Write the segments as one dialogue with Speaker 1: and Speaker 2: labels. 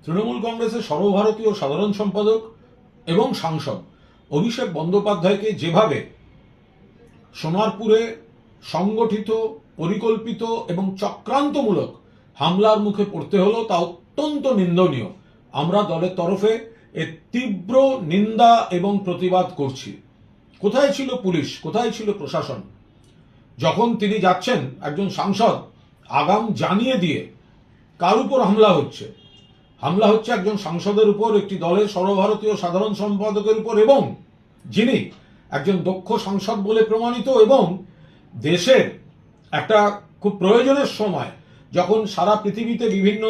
Speaker 1: তৃণমূল কংগ্রেসের সর্বভারতীয় সাধারণ সম্পাদক এবং সাংসদ অভিষেক বন্দ্যোপাধ্যায়কে যেভাবে সোনারপুরে সংগঠিত, পরিকল্পিত এবং চক্রান্তমূলক হামলার মুখে পড়তে হলো তা অত্যন্ত নিন্দনীয়। আমরা দলের তরফে এর তীব্র নিন্দা এবং প্রতিবাদ করছি। কোথায় ছিল পুলিশ, কোথায় ছিল প্রশাসন যখন তিনি যাচ্ছেন একজন সাংসদ আগাম জানিয়ে দিয়ে কার উপর হামলা হচ্ছে? হামলা হচ্ছে একজন সাংসদের উপর, একটি দলের সর্বভারতীয় সাধারণ সম্পাদকের উপর, এবং যিনি একজন দক্ষ সাংসদ বলে প্রমাণিত, এবং দেশের একটা খুব প্রয়োজনের সময় যখন সারা পৃথিবীতে বিভিন্ন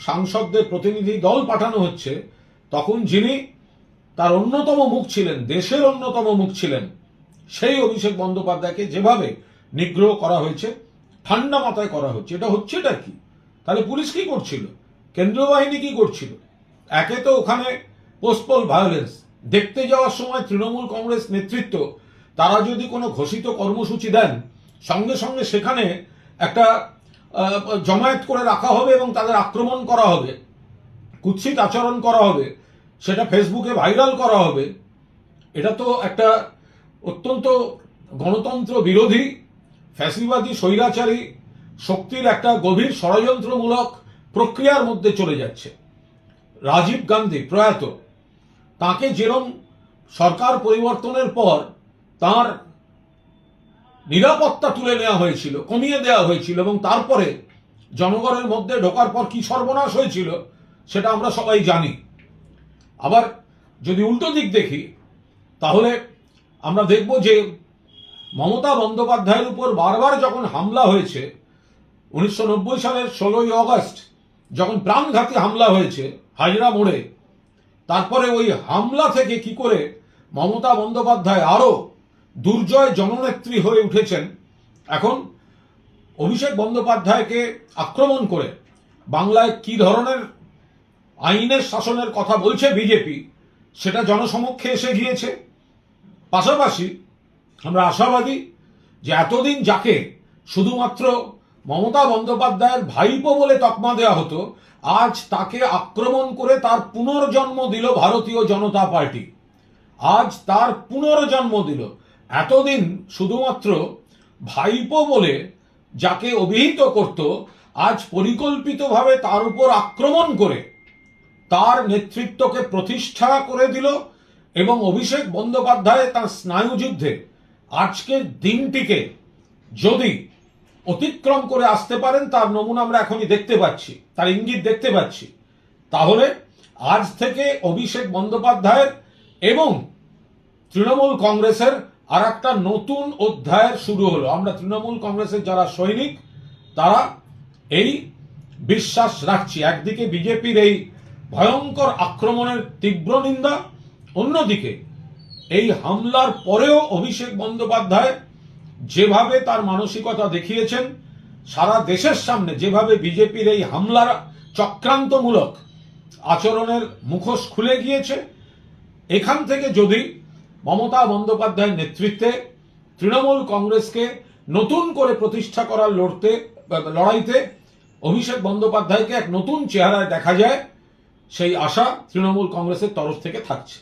Speaker 1: সাংসদদের প্রতিনিধি দল পাঠানো হচ্ছে, তখন যিনি তার অন্যতম মুখ ছিলেন, দেশের অন্যতম মুখ ছিলেন, সেই অভিষেক বন্দ্যোপাধ্যায়কে যেভাবে নিগ্রহ করা হয়েছে, ঠান্ডা মাথায় করা হচ্ছে, এটা হচ্ছেটা কি? তাহলে পুলিশ কি করছিল? কেন্দ্রীয় বাহিনী কি করছিল? একে তো ওখানে পোস্টপোল ভায়োলেন্স দেখতে যাওয়ার সময় তৃণমূল কংগ্রেস নেতৃত্ব তারা যদি কোনো ঘোষিত কর্মসূচি দেন, সঙ্গে সঙ্গে সেখানে একটা জমায়েত করে রাখা হবে এবং তাদের আক্রমণ করা হবে, কুৎসিত আচরণ করা হবে, সেটা ফেসবুকে ভাইরাল করা হবে। এটা তো একটা অত্যন্ত গণতন্ত্র বিরোধী, ফ্যাসিবাদী, স্বৈরাচারী শক্তির একটা গভীর ষড়যন্ত্রমূলক প্রক্রিয়ার মধ্যে চলে যাচ্ছে। রাজীব গান্ধী প্রয়াত, তাকে যেরকম সরকার পরিবর্তনের পর তার নিরাপত্তা তুলে নেওয়া হয়েছিল, কমিয়ে দেওয়া হয়েছিল, এবং তারপরে জনগণের মধ্যে ঢোকার পর কি সর্বনাশ হয়েছিল সেটা আমরা সবাই জানি। আবার যদি উল্টো দিক দেখি, তাহলে আমরা দেখব যে মমতা বন্দ্যোপাধ্যায়ের উপর বারবার যখন হামলা হয়েছে, 1990 সালের 16ই অগস্ট যখন প্রাণঘাতী হামলা হয়েছে হাজরা মোড়ে, তারপরে ওই হামলা থেকে কি করে মমতা বন্দ্যোপাধ্যায় আরো দুর্জয় জননেত্রী হয়ে উঠেছেন। এখন অভিষেক বন্দ্যোপাধ্যায়কে আক্রমণ করে বাংলায় কি ধরনের আইনের শাসনের কথা বলছে বিজেপি, সেটা জনসমক্ষে এসে গিয়েছে। পাশাপাশি আমরা আশাবাদী যে এতদিন যাকে শুধুমাত্র মমতা বন্দ্যোপাধ্যায়ের ভাইপো বলে তকমা দেওয়া হতো, আজ তাকে আক্রমণ করে তার পুনর্জন্ম দিল ভারতীয় জনতা পার্টি। আজ তার পুনর্জন্ম দিল। এতদিন শুধুমাত্র ভাইপো বলে যাকে অভিহিত করত, আজ পরিকল্পিতভাবে তার উপর আক্রমণ করে তার নেতৃত্বকে প্রতিষ্ঠা করে দিল। এবং অভিষেক বন্দ্যোপাধ্যায় তার স্নায়ুযুদ্ধে আজকের দিনটিকে যদি অতিক্রম করে আসতে পারেন, তার নমুনা আমরা এখনই দেখতে পাচ্ছি, তার ইঙ্গিত দেখতে পাচ্ছি। তাহলে আজ থেকে অভিষেক বন্দ্যোপাধ্যায়ের এবং তৃণমূল কংগ্রেসের আর একটা নতুন অধ্যায়ের শুরু হলো। আমরা তৃণমূল কংগ্রেসের যারা সৈনিক তারা এই বিশ্বাস রাখছি, একদিকে বিজেপির এই ভয়ঙ্কর আক্রমণের তীব্র নিন্দা, অন্যদিকে এই হামলার পরেও অভিষেক বন্দ্যোপাধ্যায় যেভাবে তার মানসিকতা দেখিয়েছেন, সারা দেশের সামনে যেভাবে বিজেপির এই হামলার চক্রান্তমূলক আচরণের মুখোশ খুলে গিয়েছে, এখান থেকে যদি মমতা বন্দ্যোপাধ্যায়ের নেতৃত্বে তৃণমূল কংগ্রেসকে নতুন করে প্রতিষ্ঠা করার লড়াইতে অভিষেক বন্দ্যোপাধ্যায়কে এক নতুন চেহারায় দেখা যায়, সেই আশা তৃণমূল কংগ্রেসের তরফ থেকে থাকছে।